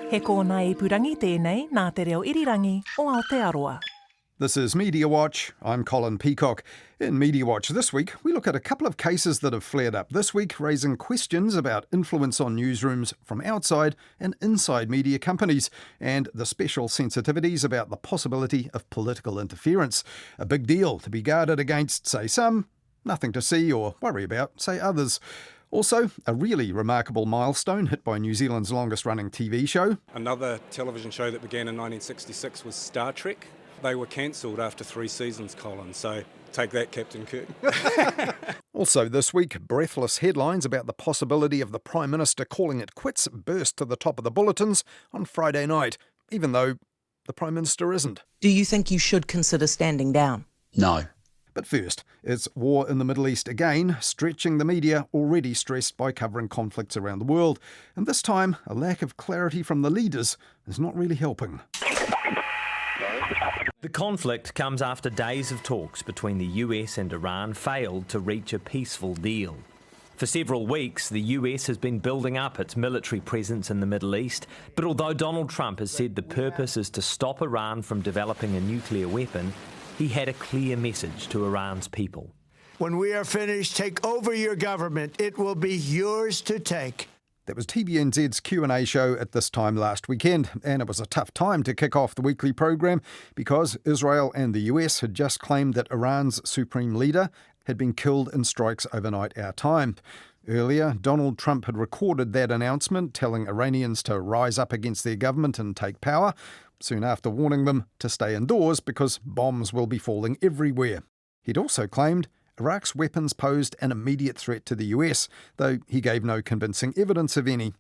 He kōna I purangi tēnei nā te reo irirangi o Aotearoa. This is Mediawatch. I'm Colin Peacock. In Mediawatch this week, we look at a couple of cases that have flared up this week, raising questions about influence on newsrooms from outside and inside media companies, and the special sensitivities about the possibility of political interference. A big deal to be guarded against, say some, nothing to see or worry about, say others. Also, a really remarkable milestone hit by New Zealand's longest-running TV show. Another television show that began in 1966 was Star Trek. They were cancelled after 3 seasons, Colin, so take that, Captain Kirk. Also this week, breathless headlines about the possibility of the Prime Minister calling it quits burst to the top of the bulletins on Friday night, even though the Prime Minister isn't. Do you think you should consider standing down? No. But first, it's war in the Middle East again, stretching the media already stressed by covering conflicts around the world. And this time, a lack of clarity from the leaders is not really helping. The conflict comes after days of talks between the US and Iran failed to reach a peaceful deal. For several weeks, the US has been building up its military presence in the Middle East, but although Donald Trump has said the purpose is to stop Iran from developing a nuclear weapon, he had a clear message to Iran's people. When we are finished, take over your government. It will be yours to take. That was TVNZ's Q&A show at this time last weekend, and it was a tough time to kick off the weekly program because Israel and the US had just claimed that Iran's supreme leader had been killed in strikes overnight our time. Earlier, Donald Trump had recorded that announcement, telling Iranians to rise up against their government and take power, soon after warning them to stay indoors because bombs will be falling everywhere. He'd also claimed Iraq's weapons posed an immediate threat to the US, though he gave no convincing evidence of any.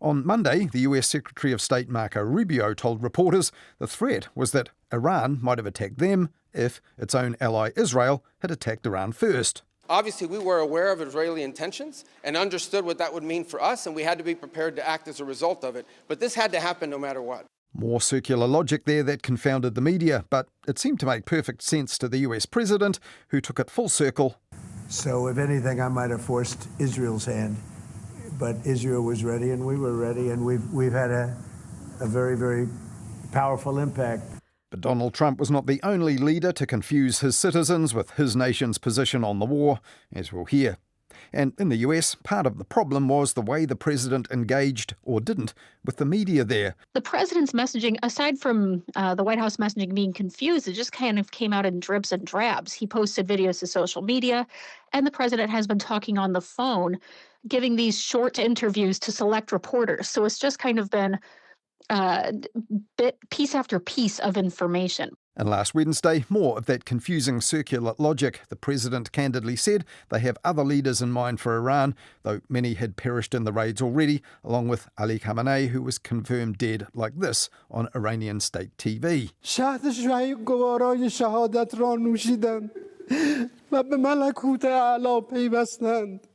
On Monday, the US Secretary of State Marco Rubio told reporters the threat was that Iran might have attacked them if its own ally Israel had attacked Iran first. Obviously, we were aware of Israeli intentions and understood what that would mean for us, and we had to be prepared to act as a result of it. But this had to happen no matter what. More circular logic there that confounded the media, but it seemed to make perfect sense to the US president, who took it full circle. So if anything, I might have forced Israel's hand, but Israel was ready and we were ready, and we've had a very, very powerful impact. But Donald Trump was not the only leader to confuse his citizens with his nation's position on the war, as we'll hear. And in the US, part of the problem was the way the president engaged, or didn't, with the media there. The president's messaging, aside from the White House messaging being confused, it just kind of came out in dribs and drabs. He posted videos to social media, and the president has been talking on the phone, giving these short interviews to select reporters. So it's just kind of been piece after piece of information. And last Wednesday, more of that confusing circular logic. The president candidly said they have other leaders in mind for Iran, though many had perished in the raids already, along with Ali Khamenei, who was confirmed dead like this on Iranian state TV.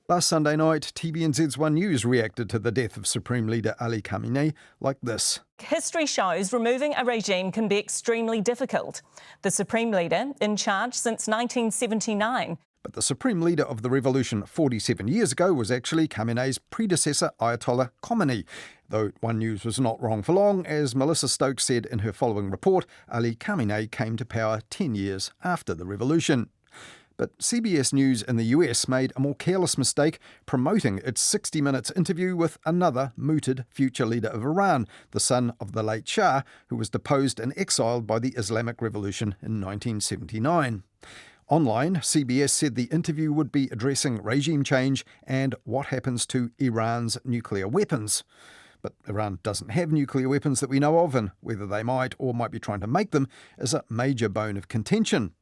Last Sunday night, TVNZ's One News reacted to the death of Supreme Leader Ali Khamenei like this. History shows removing a regime can be extremely difficult. The Supreme Leader, in charge since 1979. But the Supreme Leader of the revolution 47 years ago was actually Khamenei's predecessor, Ayatollah Khomeini. Though One News was not wrong for long, as Melissa Stokes said in her following report, Ali Khamenei came to power 10 years after the revolution. But CBS News in the US made a more careless mistake, promoting its 60 Minutes interview with another mooted future leader of Iran, the son of the late Shah, who was deposed and exiled by the Islamic Revolution in 1979. Online, CBS said the interview would be addressing regime change and what happens to Iran's nuclear weapons. But Iran doesn't have nuclear weapons that we know of, and whether they might or might be trying to make them is a major bone of contention.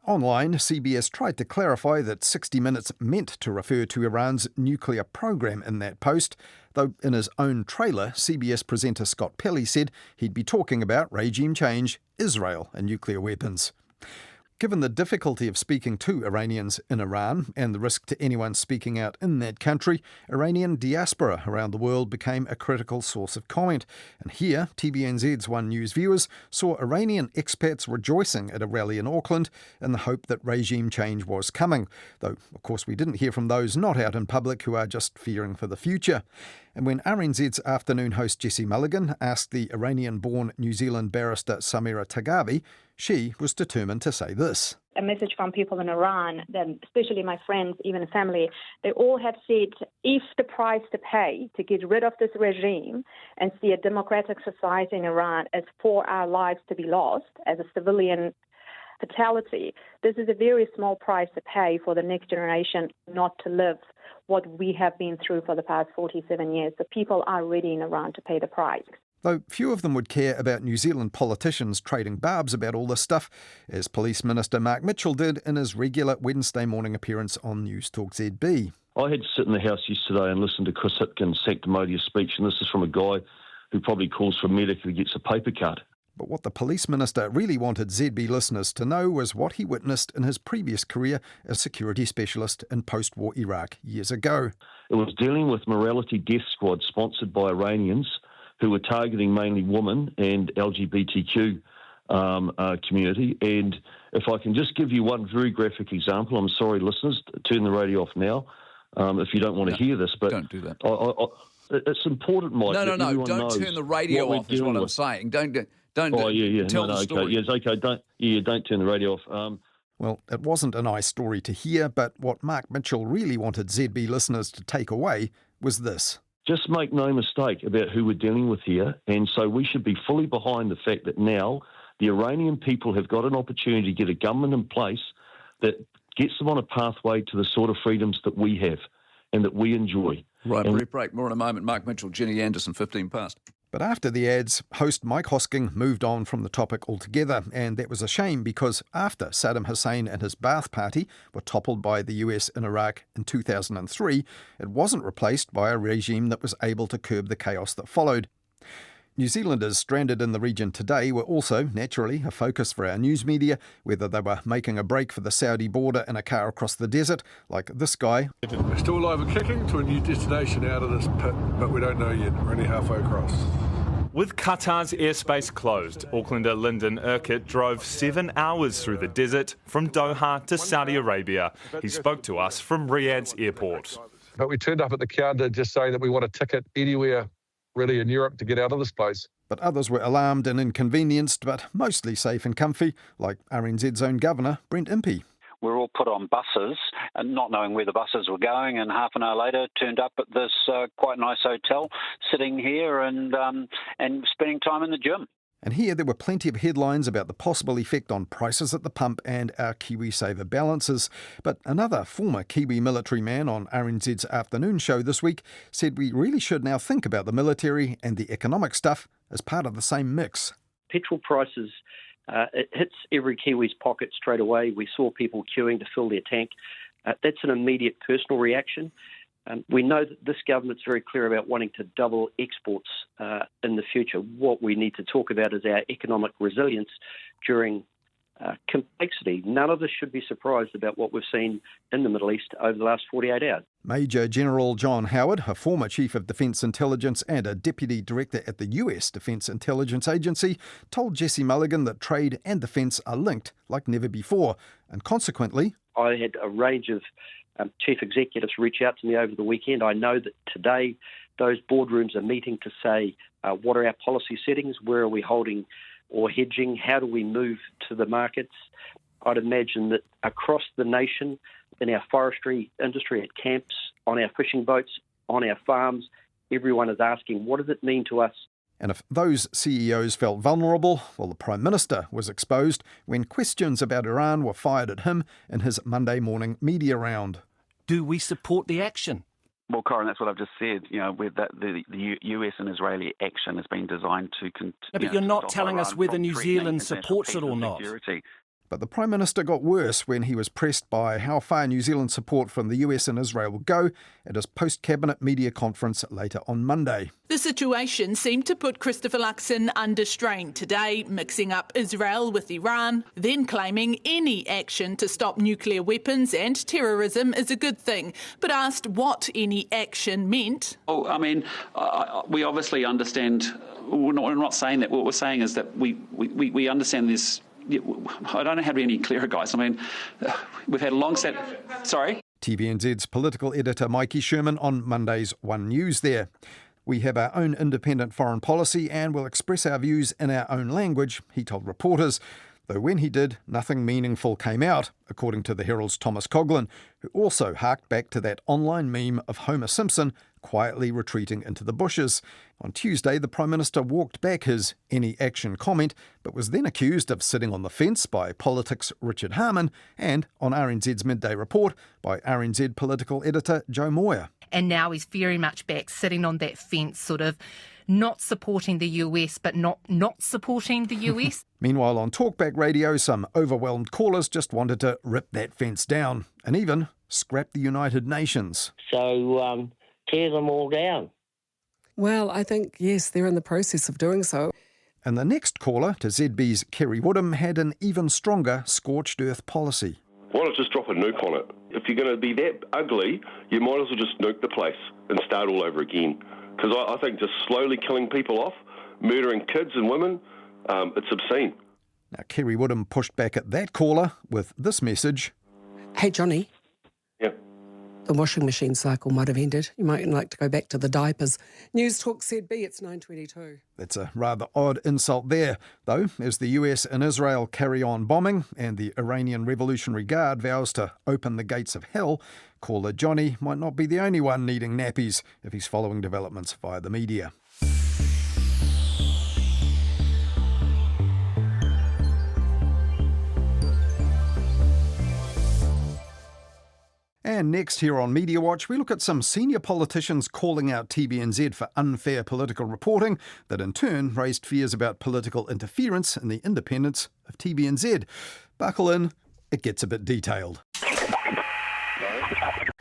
Online, CBS tried to clarify that 60 Minutes meant to refer to Iran's nuclear program in that post, though in his own trailer, CBS presenter Scott Pelley said he'd be talking about regime change, Israel and nuclear weapons. Given the difficulty of speaking to Iranians in Iran and the risk to anyone speaking out in that country, Iranian diaspora around the world became a critical source of comment. And here, TVNZ's One News viewers saw Iranian expats rejoicing at a rally in Auckland in the hope that regime change was coming. Though, of course, we didn't hear from those not out in public who are just fearing for the future. And when RNZ's afternoon host Jessie Mulligan asked the Iranian-born New Zealand barrister Samira Tagavi, she was determined to say this. A message from people in Iran, then especially my friends, even family, they all have said if the price to pay to get rid of this regime and see a democratic society in Iran is for our lives to be lost as a civilian fatality, this is a very small price to pay for the next generation not to live what we have been through for the past 47 years. The people are ready in Iran to pay the price. Though few of them would care about New Zealand politicians trading barbs about all this stuff, as Police Minister Mark Mitchell did in his regular Wednesday morning appearance on News Talk ZB. I had to sit in the House yesterday and listen to Chris Hipkin's sanctimonious speech, and this is from a guy who probably calls for Medica who gets a paper cut. But what the Police Minister really wanted ZB listeners to know was what he witnessed in his previous career as security specialist in post-war Iraq years ago. It was dealing with morality death squads sponsored by Iranians who were targeting mainly women and LGBTQ community. And if I can just give you one very graphic example, I'm sorry, listeners, turn the radio off now if you don't want to hear this. But don't do that. It's important, Mike. No, don't turn the radio off is what I'm saying. Don't tell the story. Yes, okay, don't turn the radio off. Well, it wasn't a nice story to hear, but what Mark Mitchell really wanted ZB listeners to take away was this. Just make no mistake about who we're dealing with here, and so we should be fully behind the fact that now the Iranian people have got an opportunity to get a government in place that gets them on a pathway to the sort of freedoms that we have and that we enjoy. Right, brief break. More in a moment. Mark Mitchell, Jenny Anderson, 15 past. But after the ads, host Mike Hosking moved on from the topic altogether, and that was a shame because after Saddam Hussein and his Ba'ath Party were toppled by the US in Iraq in 2003, it wasn't replaced by a regime that was able to curb the chaos that followed. New Zealanders stranded in the region today were also, naturally, a focus for our news media, whether they were making a break for the Saudi border in a car across the desert, like this guy. We're still alive and kicking to a new destination out of this pit, but we don't know yet. We're only halfway across. With Qatar's airspace closed, Aucklander Lyndon Urquhart drove 7 hours through the desert from Doha to Saudi Arabia. He spoke to us from Riyadh's airport. But we turned up at the counter just saying that we want a ticket anywhere really in Europe to get out of this place. But others were alarmed and inconvenienced, but mostly safe and comfy, like RNZ's own governor, Brent Impey. We're all put on buses and not knowing where the buses were going, and half an hour later turned up at this quite nice hotel, sitting here and spending time in the gym. And here there were plenty of headlines about the possible effect on prices at the pump and our KiwiSaver balances. But another former Kiwi military man on RNZ's afternoon show this week said we really should now think about the military and the economic stuff as part of the same mix. Petrol prices, it hits every Kiwi's pocket straight away. We saw people queuing to fill their tank. That's an immediate personal reaction. We know that this government's very clear about wanting to double exports in the future. What we need to talk about is our economic resilience during complexity. None of us should be surprised about what we've seen in the Middle East over the last 48 hours. Major General John Howard, a former Chief of Defence Intelligence and a Deputy Director at the US Defence Intelligence Agency, told Jessie Mulligan that trade and defence are linked like never before, and consequently... I had a range of chief executives reach out to me over the weekend. I know that today those boardrooms are meeting to say what are our policy settings, where are we holding or hedging, how do we move to the markets. I'd imagine that across the nation, in our forestry industry, at camps, on our fishing boats, on our farms, everyone is asking, what does it mean to us? And if those CEOs felt vulnerable, well, the Prime Minister was exposed when questions about Iran were fired at him in his Monday morning media round. Do we support the action? Well, Corin, that's what I've just said. You know, with that, the US and Israeli action has been designed to... No, but you're not telling us whether New Zealand supports it or not. Security. But the Prime Minister got worse when he was pressed by how far New Zealand's support from the US and Israel will go at his post-cabinet media conference later on Monday. The situation seemed to put Christopher Luxon under strain today, mixing up Israel with Iran, then claiming any action to stop nuclear weapons and terrorism is a good thing, but asked what any action meant. Oh, I mean, we obviously understand. We're not saying that. What we're saying is that we understand this. I don't have any clearer, guys. I mean, we've had a long set. Sorry? TVNZ's political editor Mikey Sherman on Monday's One News there. We have our own independent foreign policy and will express our views in our own language, he told reporters. Though when he did, nothing meaningful came out, according to the Herald's Thomas Coughlin, who also harked back to that online meme of Homer Simpson quietly retreating into the bushes. On Tuesday, the Prime Minister walked back his any action comment, but was then accused of sitting on the fence by Politics' Richard Harman and, on RNZ's Midday Report, by RNZ political editor Joe Moyer. And now he's very much back, sitting on that fence, sort of not supporting the US, but not supporting the US. Meanwhile, on Talkback Radio, some overwhelmed callers just wanted to rip that fence down and even scrap the United Nations. So tear them all down. Well, I think, yes, they're in the process of doing so. And the next caller to ZB's Kerry Woodham had an even stronger scorched earth policy. Why not just drop a nuke on it? If you're going to be that ugly, you might as well just nuke the place and start all over again. Because I think just slowly killing people off, murdering kids and women, it's obscene. Now, Kerry Woodham pushed back at that caller with this message. Hey, Johnny. Yeah. The washing machine cycle might have ended. You might like to go back to the diapers. News Talk ZB, it's 9:22. That's a rather odd insult there, though, as the US and Israel carry on bombing and the Iranian Revolutionary Guard vows to open the gates of hell, caller Johnny might not be the only one needing nappies if he's following developments via the media. And next here on Mediawatch, we look at some senior politicians calling out TVNZ for unfair political reporting that in turn raised fears about political interference in the independence of TVNZ. Buckle in, it gets a bit detailed.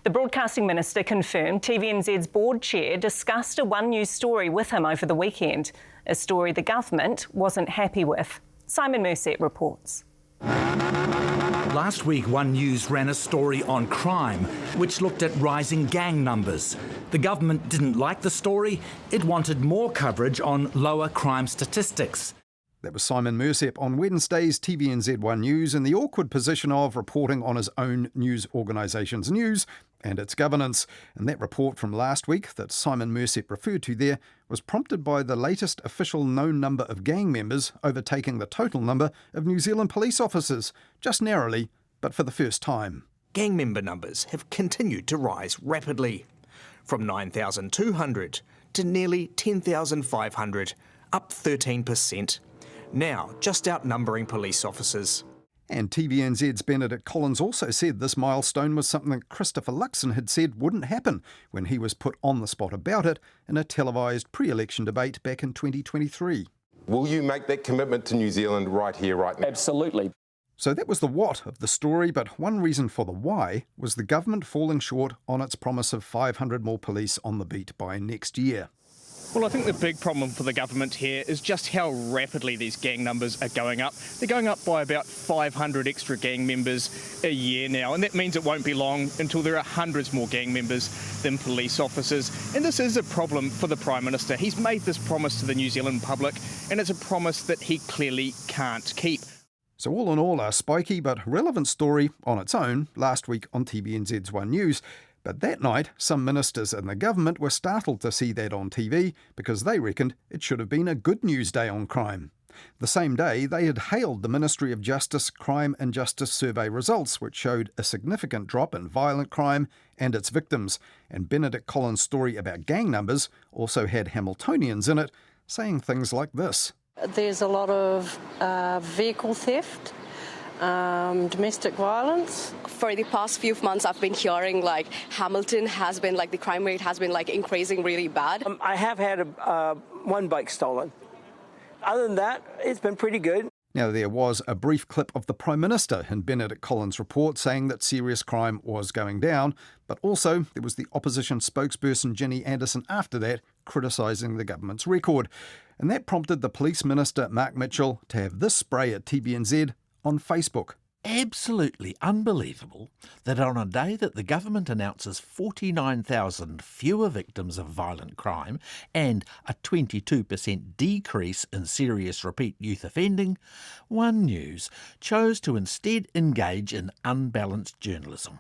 The Broadcasting Minister confirmed TVNZ's board chair discussed a One News story with him over the weekend, a story the government wasn't happy with. Simon Mercet reports. Last week, One News ran a story on crime, which looked at rising gang numbers. The government didn't like the story. It wanted more coverage on lower crime statistics. That was Simon Mercep on Wednesday's TVNZ One News in the awkward position of reporting on his own news organisation's news and its governance. And that report from last week that Simon Mercep referred to there was prompted by the latest official known number of gang members overtaking the total number of New Zealand police officers, just narrowly, but for the first time. Gang member numbers have continued to rise rapidly, from 9,200 to nearly 10,500, up 13%. Now just outnumbering police officers. And TVNZ's Benedict Collins also said this milestone was something Christopher Luxon had said wouldn't happen when he was put on the spot about it in a televised pre-election debate back in 2023. Will you make that commitment to New Zealand right here, right now? Absolutely. So that was the what of the story, but one reason for the why was the government falling short on its promise of 500 more police on the beat by next year. Well, I think the big problem for the government here is just how rapidly these gang numbers are going up. They're going up by about 500 extra gang members a year now, and that means it won't be long until there are hundreds more gang members than police officers. And this is a problem for the Prime Minister. He's made this promise to the New Zealand public, and it's a promise that he clearly can't keep. So all in all, a spiky but relevant story on its own last week on TVNZ's One News. But that night, some ministers in the government were startled to see that on TV because they reckoned it should have been a good news day on crime. The same day, they had hailed the Ministry of Justice Crime and Justice survey results, which showed a significant drop in violent crime and its victims. And Benedict Collins' story about gang numbers also had Hamiltonians in it, saying things like this. There's a lot of vehicle theft, domestic violence. For the past few months, I've been hearing Hamilton has been the crime rate has been increasing really bad. I have had one bike stolen. Other than that, it's been pretty good. Now, there was a brief clip of the Prime Minister in Benedict Collins' report saying that serious crime was going down, but also there was the opposition spokesperson Ginny Anderson after that criticising the government's record. And that prompted the Police Minister, Mark Mitchell, to have this spray at TVNZ on Facebook. Absolutely unbelievable that on a day that the government announces 49,000 fewer victims of violent crime and a 22% decrease in serious repeat youth offending, One News chose to instead engage in unbalanced journalism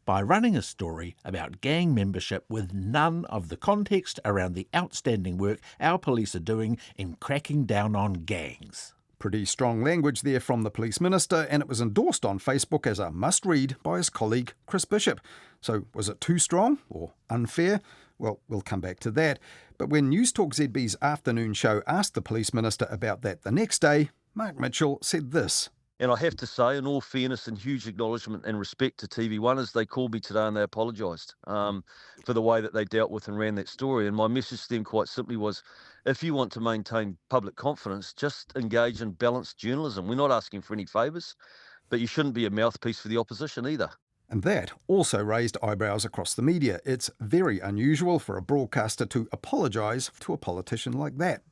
by running a story about gang membership with none of the context around the outstanding work our police are doing in cracking down on gangs. Pretty strong language there from the Police Minister, and it was endorsed on Facebook as a must-read by his colleague Chris Bishop. So was it too strong or unfair? Well, we'll come back to that. But when News Talk ZB's afternoon show asked the Police Minister about that the next day, Mark Mitchell said this. And I have to say, in all fairness and huge acknowledgement and respect to TV1, as they called me today and they apologised for the way that they dealt with and ran that story. And my message to them quite simply was, if you want to maintain public confidence, just engage in balanced journalism. We're not asking for any favours, but you shouldn't be a mouthpiece for the opposition either. And that also raised eyebrows across the media. It's very unusual for a broadcaster to apologise to a politician like that.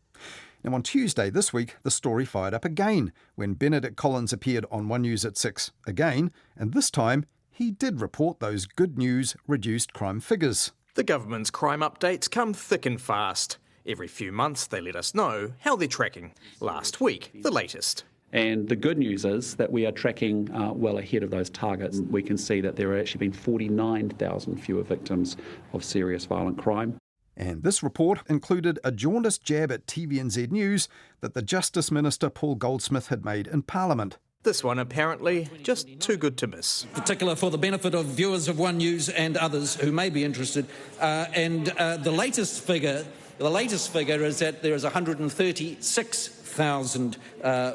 Now, on Tuesday this week, the story fired up again when Benedict Collins appeared on One News at 6 again, and this time he did report those good news reduced crime figures. The government's crime updates come thick and fast. Every few months they let us know how they're tracking. Last week, the latest. And the good news is that we are tracking well ahead of those targets. We can see that there have actually been 49,000 fewer victims of serious violent crime. And this report included a jaundiced jab at TVNZ News that the Justice Minister Paul Goldsmith had made in Parliament. This one apparently just too good to miss. Particular for the benefit of viewers of One News and others who may be interested. The latest figure is that there is 136,000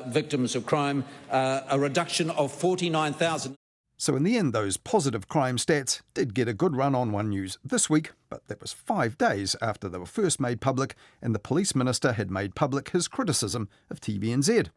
victims of crime, a reduction of 49,000. So in the end, those positive crime stats did get a good run on One News this week, but that was 5 days after they were first made public and the Police Minister had made public his criticism of TVNZ.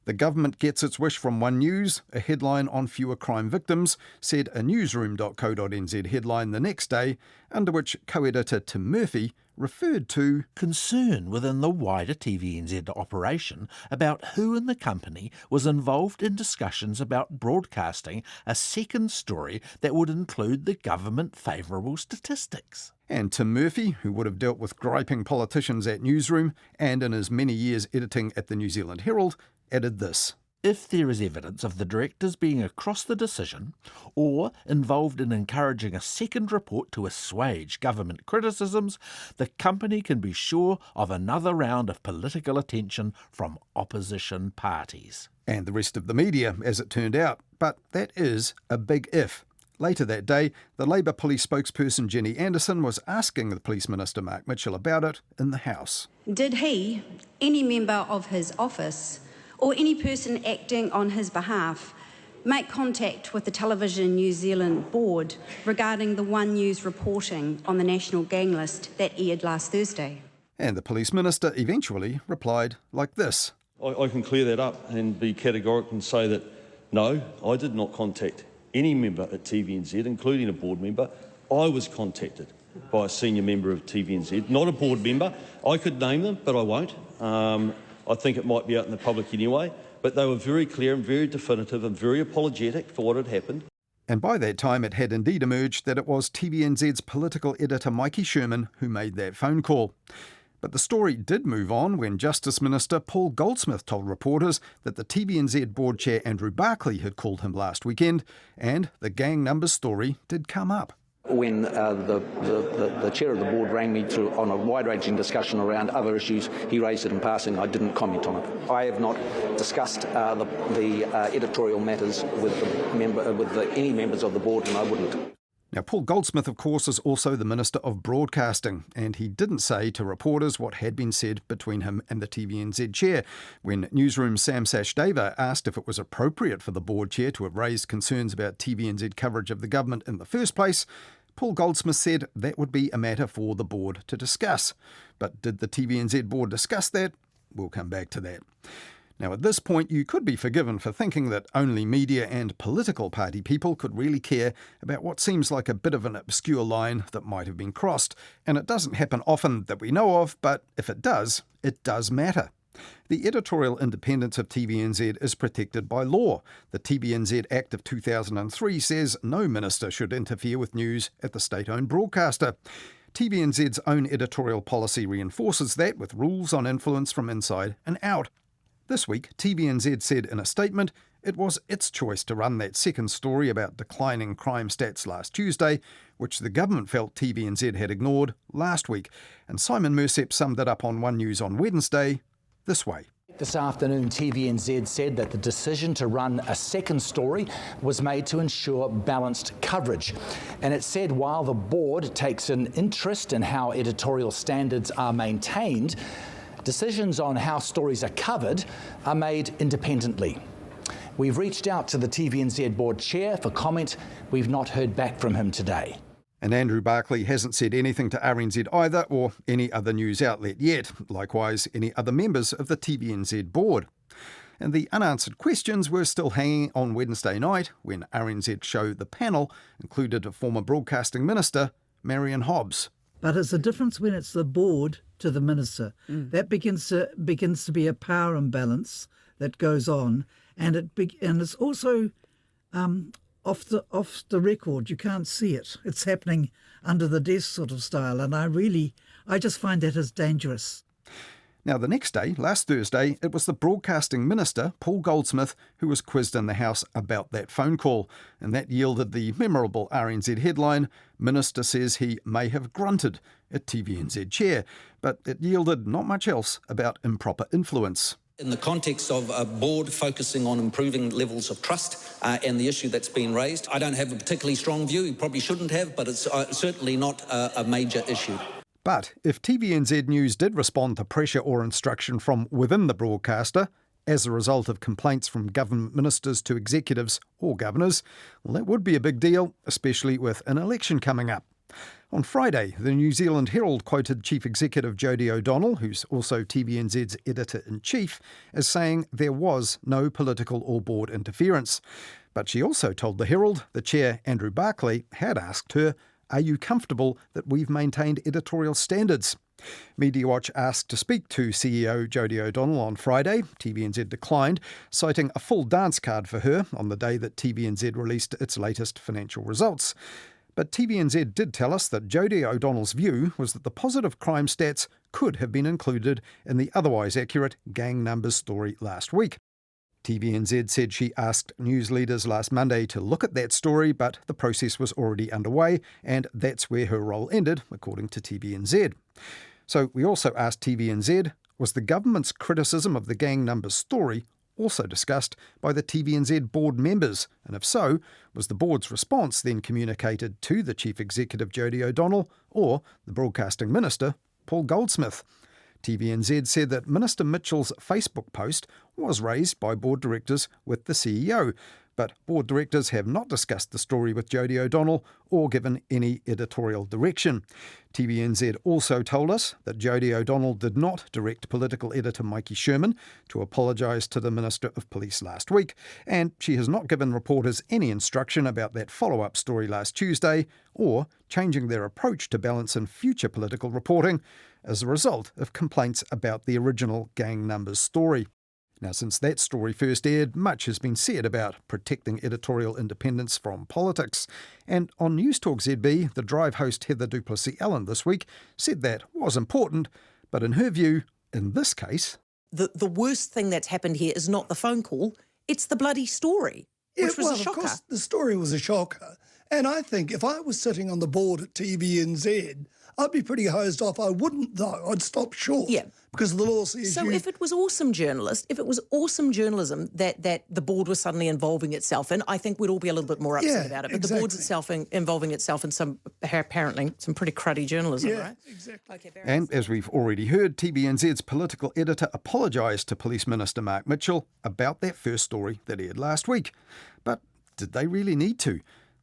The government gets its wish from One News, a headline on fewer crime victims, said a newsroom.co.nz headline the next day, under which co-editor Tim Murphy referred to concern within the wider TVNZ operation about who in the company was involved in discussions about broadcasting a second story that would include the government favourable statistics. And Tim Murphy, who would have dealt with griping politicians at Newsroom and in his many years editing at the New Zealand Herald, added this. If there is evidence of the directors being across the decision or involved in encouraging a second report to assuage government criticisms, the company can be sure of another round of political attention from opposition parties. And the rest of the media, as it turned out. But that is a big if. Later that day, the Labour Police spokesperson Ginny Anderson was asking the Police Minister Mark Mitchell about it in the House. Did he, any member of his office, or any person acting on his behalf, make contact with the Television New Zealand board regarding the One News reporting on the national gang list that aired last Thursday? And the Police Minister eventually replied like this. I can clear that up and be categorical and say that, no, I did not contact any member at TVNZ, including a board member. I was contacted by a senior member of TVNZ, not a board member. I could name them, but I won't. I think it might be out in the public anyway, but they were very clear and very definitive and very apologetic for what had happened. And by that time, it had indeed emerged that it was TVNZ's political editor Mikey Sherman who made that phone call. But the story did move on when Justice Minister Paul Goldsmith told reporters that the TVNZ board chair Andrew Barclay had called him last weekend, and the gang numbers story did come up. When the chair of the board rang me on a wide-ranging discussion around other issues, he raised it in passing. I didn't comment on it. I have not discussed the editorial matters with any members of the board, and I wouldn't. Now, Paul Goldsmith, of course, is also the Minister of Broadcasting, and he didn't say to reporters what had been said between him and the TVNZ chair. When Newsroom's Sam Sachdeva asked if it was appropriate for the board chair to have raised concerns about TVNZ coverage of the government in the first place, Paul Goldsmith said that would be a matter for the board to discuss. But did the TVNZ board discuss that? We'll come back to that. Now, at this point, you could be forgiven for thinking that only media and political party people could really care about what seems like a bit of an obscure line that might have been crossed. And it doesn't happen often that we know of, but if it does matter. The editorial independence of TVNZ is protected by law. The TVNZ Act of 2003 says no minister should interfere with news at the state-owned broadcaster. TVNZ's own editorial policy reinforces that with rules on influence from inside and out. This week, TVNZ said in a statement it was its choice to run that second story about declining crime stats last Tuesday, which the government felt TVNZ had ignored last week. And Simon Mersep summed it up on One News on Wednesday this way. This afternoon, TVNZ said that the decision to run a second story was made to ensure balanced coverage. And it said while the board takes an interest in how editorial standards are maintained, decisions on how stories are covered are made independently. We've reached out to the TVNZ board chair for comment. We've not heard back from him today. And Andrew Barclay hasn't said anything to RNZ either or any other news outlet yet, likewise any other members of the TVNZ board. And the unanswered questions were still hanging on Wednesday night when RNZ show The Panel included a former broadcasting minister, Marion Hobbs. But it's a difference when it's the board to the minister. That begins to be a power imbalance that goes on, and it's also off the record. You can't see it. It's happening under the desk sort of style, and I just find that as dangerous. Now, the next day, last Thursday, it was the broadcasting minister, Paul Goldsmith, who was quizzed in the House about that phone call, and that yielded the memorable RNZ headline, "Minister says he may have grunted" at TVNZ chair, but it yielded not much else about improper influence. In the context of a board focusing on improving levels of trust and the issue that's been raised, I don't have a particularly strong view. You probably shouldn't have, but it's certainly not a major issue. But if TVNZ News did respond to pressure or instruction from within the broadcaster, as a result of complaints from government ministers to executives or governors, well, that would be a big deal, especially with an election coming up. On Friday, the New Zealand Herald quoted Chief Executive Jodie O'Donnell, who's also TVNZ's Editor-in-Chief, as saying there was no political or board interference. But she also told the Herald the chair, Andrew Barclay, had asked her, "Are you comfortable that we've maintained editorial standards?" Mediawatch asked to speak to CEO Jodie O'Donnell on Friday. TVNZ declined, citing a full dance card for her on the day that TVNZ released its latest financial results. But TVNZ did tell us that Jodie O'Donnell's view was that the positive crime stats could have been included in the otherwise accurate gang numbers story last week. TVNZ said she asked news leaders last Monday to look at that story, but the process was already underway, and that's where her role ended, according to TVNZ. So we also asked TVNZ, was the government's criticism of the gang numbers story also discussed by the TVNZ board members? And if so, was the board's response then communicated to the Chief Executive Jodie O'Donnell or the Broadcasting Minister, Paul Goldsmith? TVNZ said that Minister Mitchell's Facebook post was raised by board directors with the CEO, but board directors have not discussed the story with Jodie O'Donnell or given any editorial direction. TVNZ also told us that Jodie O'Donnell did not direct political editor Mikey Sherman to apologise to the Minister of Police last week, and she has not given reporters any instruction about that follow-up story last Tuesday or changing their approach to balance in future political reporting as a result of complaints about the original gang numbers story. Now, since that story first aired, much has been said about protecting editorial independence from politics. And on News Talk ZB, the Drive host Heather Duplessis-Allen this week said that was important, but in her view, in this case... The worst thing that's happened here is not the phone call, it's the bloody story, which was a shocker. Of course, the story was a shocker. And I think if I was sitting on the board at TVNZ, I'd be pretty hosed off. I wouldn't, though. I'd stop short. Yeah. Because the law says So if it was awesome journalism that the board was suddenly involving itself in, I think we'd all be a little bit more upset about it. But the board's itself involving itself in some, apparently, some pretty cruddy journalism, right? Exactly. Okay, and as we've already heard, TVNZ's political editor apologised to Police Minister Mark Mitchell about that first story that aired last week. But did they really need to?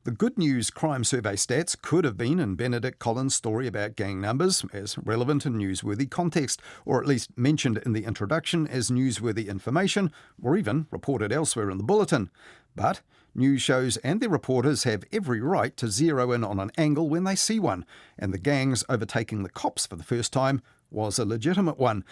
The Good News Crime Survey stats could have been in Benedict Collins' story about gang numbers as relevant and newsworthy context, or at least mentioned in the introduction as newsworthy information, or even reported elsewhere in the bulletin. But news shows and their reporters have every right to zero in on an angle when they see one, and the gangs overtaking the cops for the first time was a legitimate one.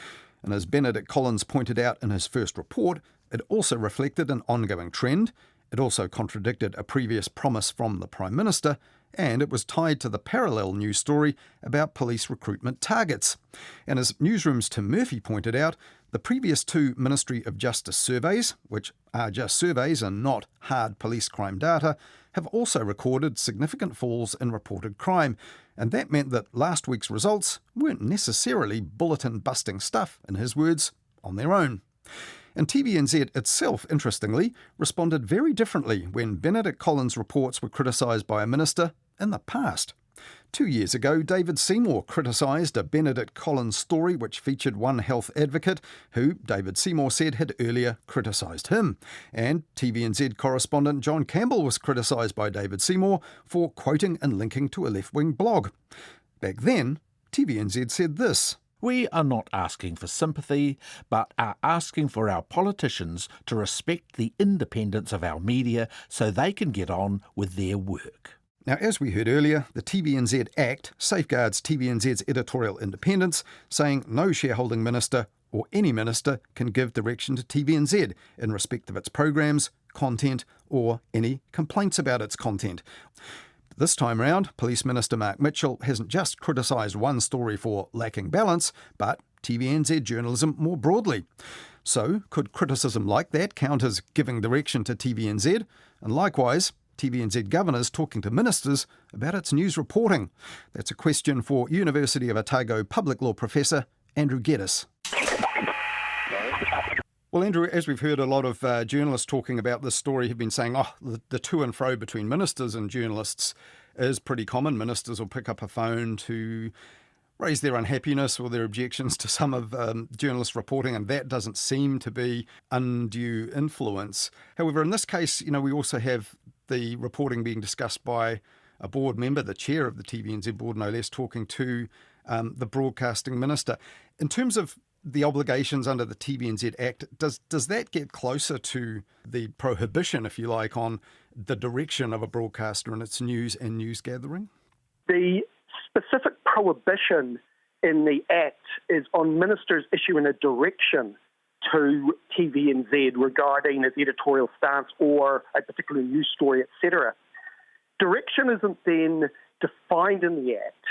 And as Benedict Collins pointed out in his first report, it also reflected an ongoing trend. It also contradicted a previous promise from the Prime Minister, and it was tied to the parallel news story about police recruitment targets. And as Newsroom's Tim Murphy pointed out, the previous two Ministry of Justice surveys, which are just surveys and not hard police crime data, have also recorded significant falls in reported crime, and that meant that last week's results weren't necessarily bulletin-busting stuff, in his words, on their own. And TVNZ itself, interestingly, responded very differently when Benedict Collins' reports were criticised by a minister in the past. 2 years ago, David Seymour criticised a Benedict Collins story which featured one health advocate who, David Seymour said, had earlier criticised him. And TVNZ correspondent John Campbell was criticised by David Seymour for quoting and linking to a left-wing blog. Back then, TVNZ said this: "We are not asking for sympathy, but are asking for our politicians to respect the independence of our media so they can get on with their work." Now, as we heard earlier, the TVNZ Act safeguards TVNZ's editorial independence, saying no shareholding minister or any minister can give direction to TVNZ in respect of its programs, content, or any complaints about its content. This time round, Police Minister Mark Mitchell hasn't just criticised one story for lacking balance, but TVNZ journalism more broadly. So, could criticism like that count as giving direction to TVNZ? And likewise, TVNZ governors talking to ministers about its news reporting? That's a question for University of Otago public law professor Andrew Geddes. Well, Andrew, as we've heard, a lot of journalists talking about this story have been saying, the to and fro between ministers and journalists is pretty common. Ministers will pick up a phone to raise their unhappiness or their objections to some of journalists' reporting, and that doesn't seem to be undue influence. However, in this case, we also have the reporting being discussed by a board member, the chair of the TVNZ board, no less, talking to the broadcasting minister. In terms of the obligations under the TVNZ Act, does that get closer to the prohibition, if you like, on the direction of a broadcaster in its news and news gathering? The specific prohibition in the Act is on ministers issuing a direction to TVNZ regarding its editorial stance or a particular news story, etc. Direction isn't then defined in the Act,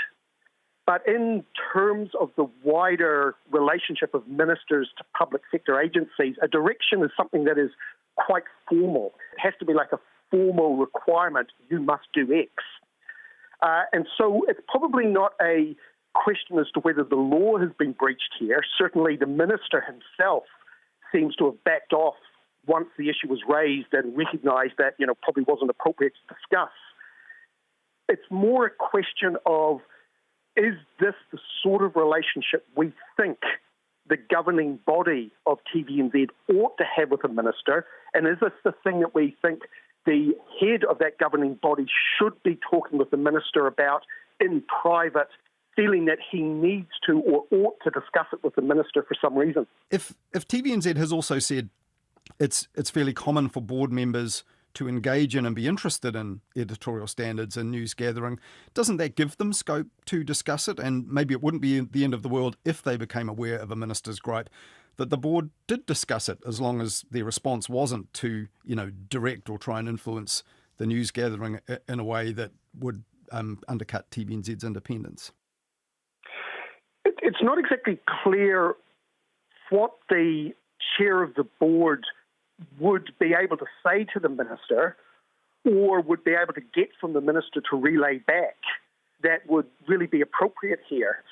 but in terms of the wider relationship of ministers to public sector agencies, a direction is something that is quite formal. It has to be like a formal requirement, you must do X. And so it's probably not a question as to whether the law has been breached here. Certainly the minister himself seems to have backed off once the issue was raised and recognised that, probably wasn't appropriate to discuss. It's more a question of, is this the sort of relationship we think the governing body of TVNZ ought to have with a minister? And is this the thing that we think the head of that governing body should be talking with the minister about in private, feeling that he needs to or ought to discuss it with the minister for some reason? If TVNZ has also said it's fairly common for board members to engage in and be interested in editorial standards and news gathering, doesn't that give them scope to discuss it? And maybe it wouldn't be the end of the world if they became aware of a minister's gripe that the board did discuss it, as long as their response wasn't to, direct or try and influence the news gathering in a way that would undercut TVNZ's independence. It's not exactly clear what the chair of the board would be able to say to the minister or would be able to get from the minister to relay back that would really be appropriate here.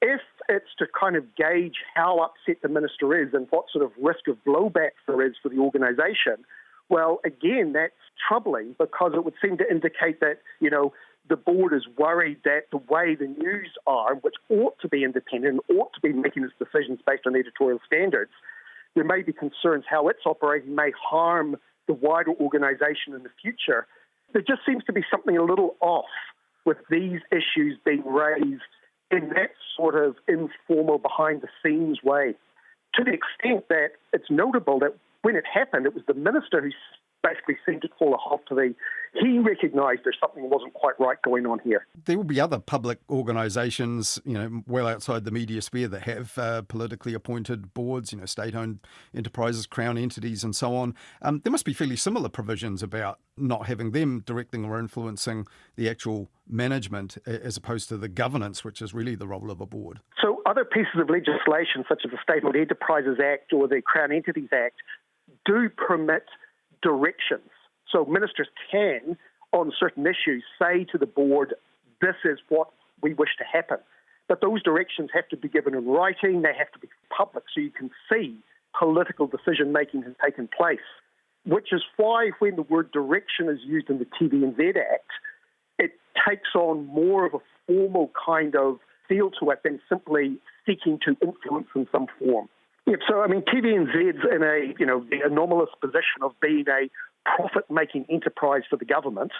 If it's to kind of gauge how upset the minister is and what sort of risk of blowback there is for the organisation, well, again, that's troubling because it would seem to indicate that, the board is worried that the way the news are, which ought to be independent and ought to be making its decisions based on editorial standards, there may be concerns how it's operating may harm the wider organisation in the future. there just seems to be something a little off with these issues being raised in that sort of informal, behind-the-scenes way, to the extent that it's notable that when it happened, it was the minister who basically seemed to call a halt to he recognised there's something that wasn't quite right going on here. There will be other public organisations, well outside the media sphere that have politically appointed boards, state-owned enterprises, Crown entities and so on. There must be fairly similar provisions about not having them directing or influencing the actual management as opposed to the governance, which is really the role of a board. So other pieces of legislation, such as the State-Owned Enterprises Act or the Crown Entities Act, do permit directions. So ministers can, on certain issues, say to the board, this is what we wish to happen. But those directions have to be given in writing, they have to be public, so you can see political decision-making has taken place, which is why when the word direction is used in the TVNZ Act, it takes on more of a formal kind of feel to it than simply seeking to influence in some form. Yeah, so, TVNZ's in the anomalous position of being a profit-making enterprise for the government.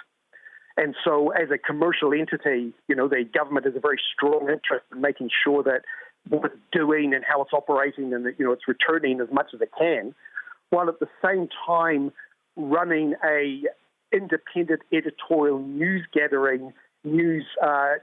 And so as a commercial entity, the government has a very strong interest in making sure that what it's doing and how it's operating and that, it's returning as much as it can, while at the same time running a independent editorial news gathering, news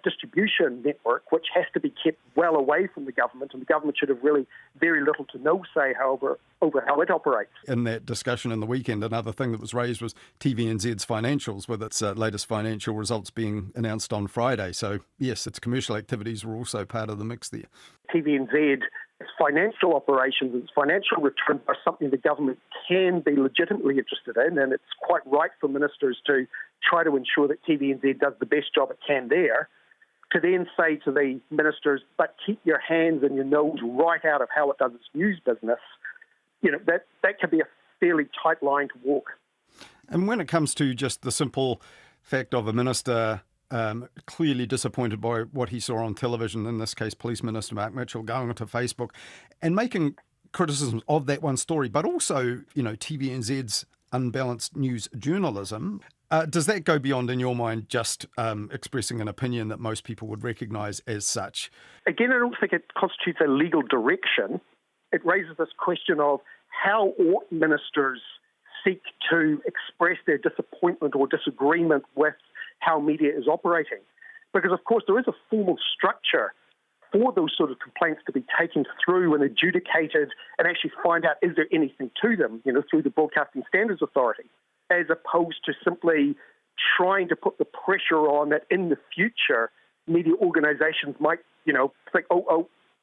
distribution network, which has to be kept well away from the government, and the government should have really very little to no say, however, over how it operates. In that discussion in the weekend, another thing that was raised was TVNZ's financials, with its latest financial results being announced on Friday. So, yes, its commercial activities were also part of the mix there. TVNZ, its financial operations, its financial returns are something the government can be legitimately interested in, and it's quite right for ministers to try to ensure that TVNZ does the best job it can there. To then say to the ministers, but keep your hands and your nose right out of how it does its news business, that can be a fairly tight line to walk. And when it comes to just the simple fact of a minister clearly disappointed by what he saw on television, in this case Police Minister Mark Mitchell, going onto Facebook and making criticisms of that one story, but also, TVNZ's unbalanced news journalism. Does that go beyond, in your mind, just expressing an opinion that most people would recognise as such? Again, I don't think it constitutes a legal direction. It raises this question of how ought ministers seek to express their disappointment or disagreement with how media is operating. Because, of course, there is a formal structure for those sort of complaints to be taken through and adjudicated and actually find out, is there anything to them, through the Broadcasting Standards Authority, as opposed to simply trying to put the pressure on that in the future media organisations might, think,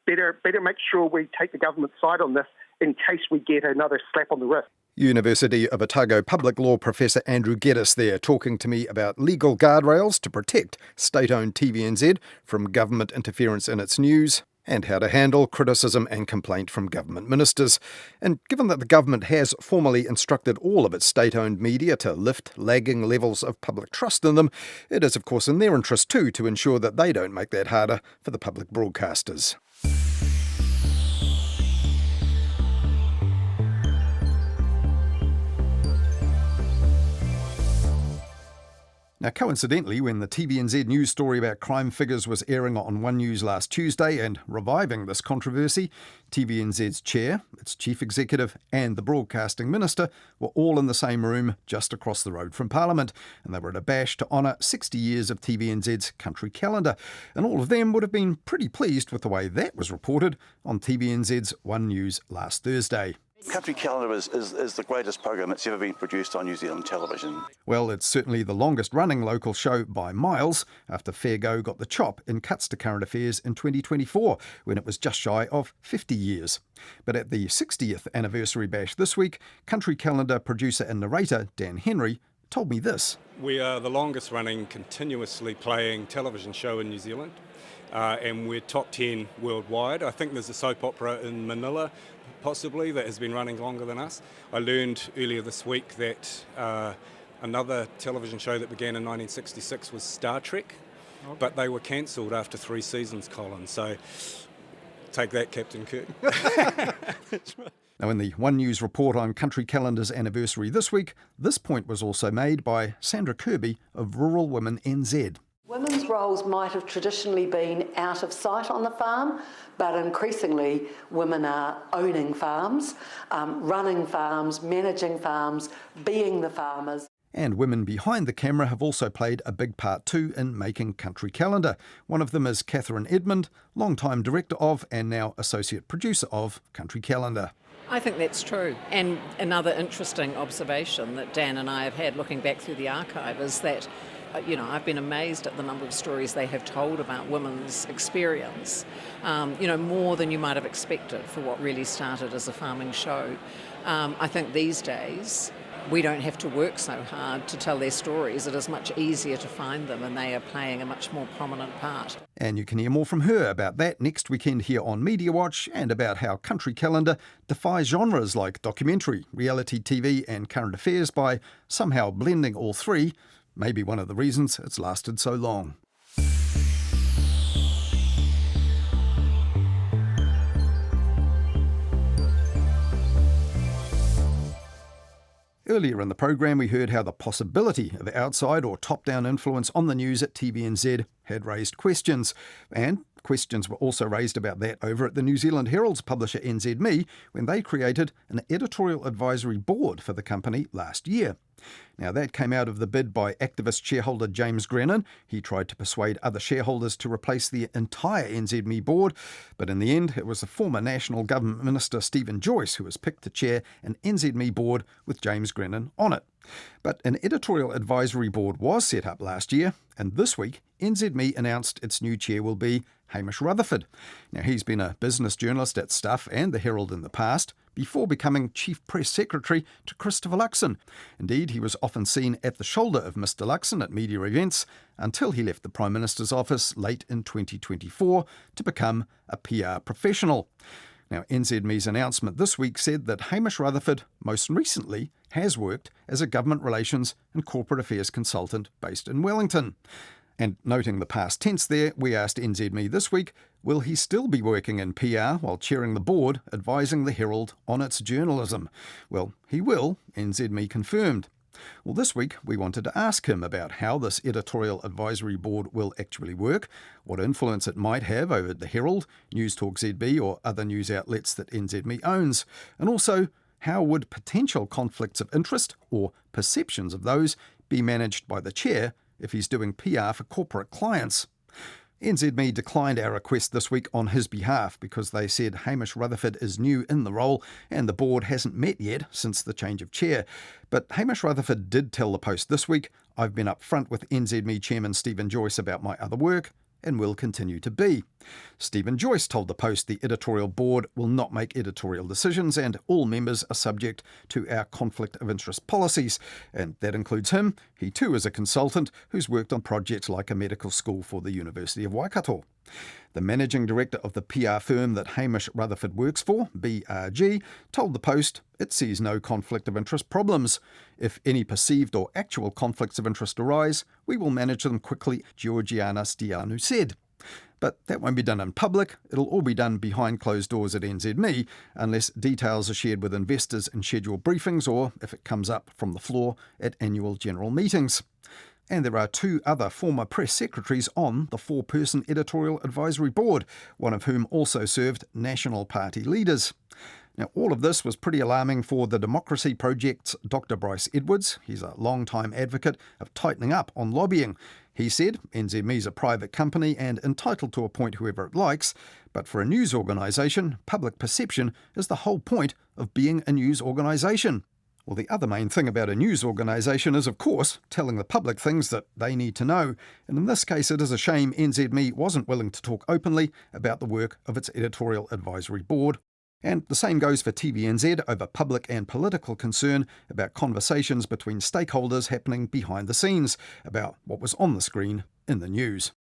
better make sure we take the government side on this in case we get another slap on the wrist. University of Otago public law professor Andrew Geddes there, talking to me about legal guardrails to protect state-owned TVNZ from government interference in its news, and how to handle criticism and complaint from government ministers. And given that the government has formally instructed all of its state-owned media to lift lagging levels of public trust in them, it is of course in their interest too to ensure that they don't make that harder for the public broadcasters. Now, coincidentally, when the TVNZ news story about crime figures was airing on One News last Tuesday and reviving this controversy, TVNZ's chair, its chief executive and the broadcasting minister were all in the same room just across the road from Parliament, and they were at a bash to honour 60 years of TVNZ's country calendar. And all of them would have been pretty pleased with the way that was reported on TVNZ's One News last Thursday. Country Calendar is the greatest program that's ever been produced on New Zealand television. Well, it's certainly the longest running local show by miles, after Fair Go got the chop in Cuts to Current Affairs in 2024, when it was just shy of 50 years. But at the 60th anniversary bash this week, Country Calendar producer and narrator Dan Henry told me this. We are the longest running continuously playing television show in New Zealand, and we're top 10 worldwide. I think there's a soap opera in Manila possibly that has been running longer than us. I learned earlier this week that another television show that began in 1966 was Star Trek, but they were cancelled after 3 seasons, Colin. So take that, Captain Kirk. Now, in the One News report on Country Calendar's anniversary this week, this point was also made by Sandra Kirby of Rural Women NZ. Women's roles might have traditionally been out of sight on the farm, but increasingly women are owning farms, running farms, managing farms, being the farmers. And women behind the camera have also played a big part too in making Country Calendar. One of them is Catherine Edmund, long-time director of and now associate producer of Country Calendar. I think that's true. And another interesting observation that Dan and I have had looking back through the archive is that, I've been amazed at the number of stories they have told about women's experience, more than you might have expected for what really started as a farming show. I think these days we don't have to work so hard to tell their stories. It is much easier to find them, and they are playing a much more prominent part. And you can hear more from her about that next weekend here on Mediawatch, and about how Country Calendar defies genres like documentary, reality TV and current affairs by somehow blending all three. Maybe one of the reasons it's lasted so long. Earlier in the program, we heard how the possibility of outside or top-down influence on the news at TVNZ had raised questions. And questions were also raised about that over at the New Zealand Herald's publisher NZME when they created an editorial advisory board for the company last year. Now, that came out of the bid by activist shareholder James Grennan. He tried to persuade other shareholders to replace the entire NZME board, but in the end, it was the former National Government Minister Stephen Joyce who was picked to chair an NZME board with James Grennan on it. But an editorial advisory board was set up last year, and this week, NZME announced its new chair will be Hamish Rutherford. Now, he's been a business journalist at Stuff and the Herald in the past, before becoming Chief Press Secretary to Christopher Luxon. Indeed, he was often seen at the shoulder of Mr Luxon at media events until he left the Prime Minister's office late in 2024 to become a PR professional. Now, NZME's announcement this week said that Hamish Rutherford most recently has worked as a government relations and corporate affairs consultant based in Wellington. And noting the past tense there, we asked NZME this week, will he still be working in PR while chairing the board, advising the Herald on its journalism? Well, he will, NZME confirmed. Well, this week we wanted to ask him about how this editorial advisory board will actually work, what influence it might have over the Herald, News Talk ZB or other news outlets that NZME owns, and also how would potential conflicts of interest, or perceptions of those, be managed by the chair if he's doing PR for corporate clients. NZME declined our request this week on his behalf because they said Hamish Rutherford is new in the role and the board hasn't met yet since the change of chair. But Hamish Rutherford did tell the Post this week, I've been upfront with NZME Chairman Stephen Joyce about my other work and will continue to be. Stephen Joyce told the Post the editorial board will not make editorial decisions and all members are subject to our conflict of interest policies. And that includes him. He too is a consultant who's worked on projects like a medical school for the University of Waikato. The managing director of the PR firm that Hamish Rutherford works for, BRG, told the Post it sees no conflict of interest problems. If any perceived or actual conflicts of interest arise, we will manage them quickly, Georgiana Stianu said. But that won't be done in public. It'll all be done behind closed doors at NZME, unless details are shared with investors in scheduled briefings or if it comes up from the floor at annual general meetings. And there are two other former press secretaries on the four-person editorial advisory board, one of whom also served National Party leaders. Now, all of this was pretty alarming for the Democracy Project's Dr. Bryce Edwards. He's a long-time advocate of tightening up on lobbying. He said NZME's a private company and entitled to appoint whoever it likes, but for a news organisation, public perception is the whole point of being a news organisation. Well, the other main thing about a news organisation is, of course, telling the public things that they need to know. And in this case, it is a shame NZME wasn't willing to talk openly about the work of its editorial advisory board. And the same goes for TVNZ over public and political concern about conversations between stakeholders happening behind the scenes about what was on the screen in the news.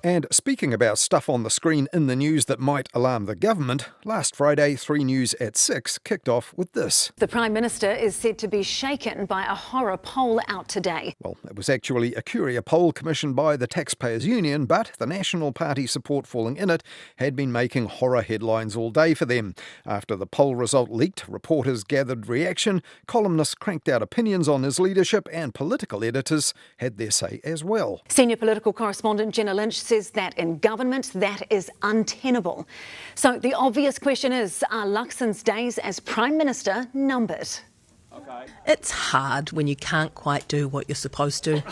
And speaking about stuff on the screen in the news that might alarm the government, last Friday, 3 News at 6 kicked off with this. The Prime Minister is said to be shaken by a horror poll out today. Well, it was actually a courier poll commissioned by the Taxpayers Union, but the National Party support falling in it had been making horror headlines all day for them. After the poll result leaked, reporters gathered reaction, columnists cranked out opinions on his leadership, and political editors had their say as well. Senior political correspondent Jenna Lynch says that in government, that is untenable. So the obvious question is, are Luxon's days as Prime Minister numbered? It's hard when you can't quite do what you're supposed to.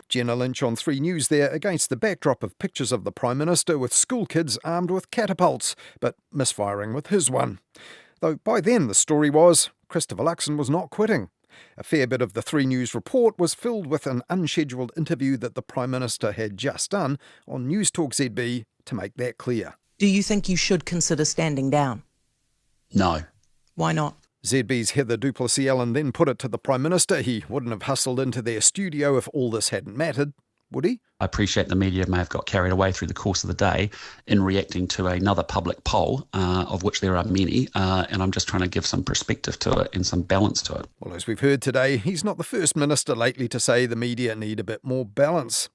Jenna Lynch on 3 News there against the backdrop of pictures of the Prime Minister with school kids armed with catapults, but misfiring with his one. Though by then the story was Christopher Luxon was not quitting. A fair bit of the 3 News report was filled with an unscheduled interview that the Prime Minister had just done on News Talk ZB to make that clear. Do you think you should consider standing down? No. Why not? ZB's Heather Duplessis-Allen then put it to the Prime Minister he wouldn't have hustled into their studio if all this hadn't mattered, would he? I appreciate the media may have got carried away through the course of the day in reacting to another public poll, of which there are many, and I'm just trying to give some perspective to it and some balance to it. Well, as we've heard today, he's not the first minister lately to say the media need a bit more balance.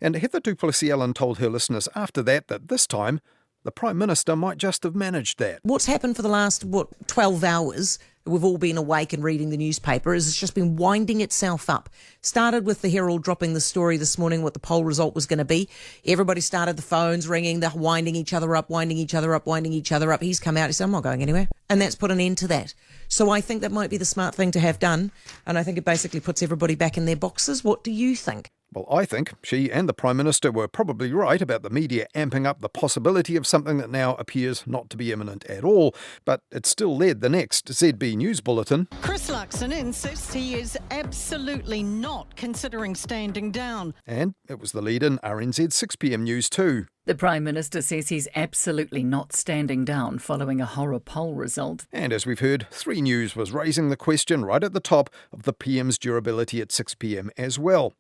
And Heather Duplessis-Allen told her listeners after that this time, the Prime Minister might just have managed that. What's happened for the last, 12 hours, we've all been awake and reading the newspaper, is it's just been winding itself up. Started with the Herald dropping the story this morning, what the poll result was going to be. Everybody started the phones ringing, they're winding each other up. He's come out, he said, I'm not going anywhere. And that's put an end to that. So I think that might be the smart thing to have done. And I think it basically puts everybody back in their boxes. What do you think? Well, I think she and the Prime Minister were probably right about the media amping up the possibility of something that now appears not to be imminent at all, but it still led the next ZB News Bulletin. Chris Luxon insists he is absolutely not considering standing down. And it was the lead in RNZ 6pm News too. The Prime Minister says he's absolutely not standing down following a horror poll result. And as we've heard, 3 News was raising the question right at the top of the PM's durability at 6pm as well.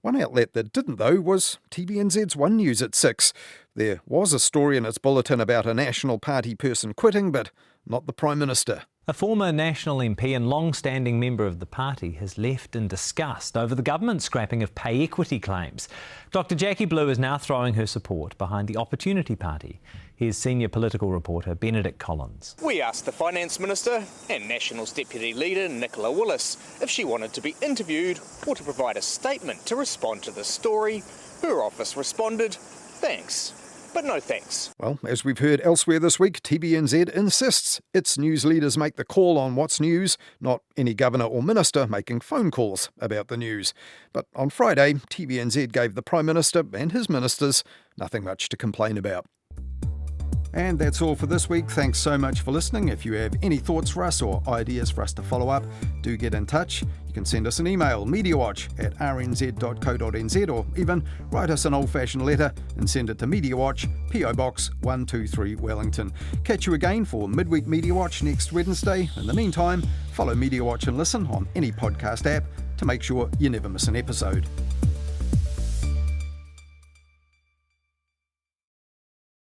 One outlet that didn't, though, was TVNZ's 1 News at 6. There was a story in its bulletin about a National Party person quitting, but not the Prime Minister. A former National MP and long-standing member of the party has left in disgust over the government's scrapping of pay equity claims. Dr Jackie Blue is now throwing her support behind the Opportunity Party. Here's senior political reporter Benedict Collins. We asked the Finance Minister and Nationals Deputy Leader Nicola Willis if she wanted to be interviewed or to provide a statement to respond to the story. Her office responded, thanks, but no thanks. Well, as we've heard elsewhere this week, TVNZ insists its news leaders make the call on what's news, not any governor or minister making phone calls about the news. But on Friday, TVNZ gave the Prime Minister and his ministers nothing much to complain about. And that's all for this week. Thanks so much for listening. If you have any thoughts for us or ideas for us to follow up, do get in touch. You can send us an email, mediawatch@rnz.co.nz, or even write us an old-fashioned letter and send it to Mediawatch, PO Box 123 Wellington. Catch you again for Midweek Mediawatch next Wednesday. In the meantime, follow Mediawatch and listen on any podcast app to make sure you never miss an episode.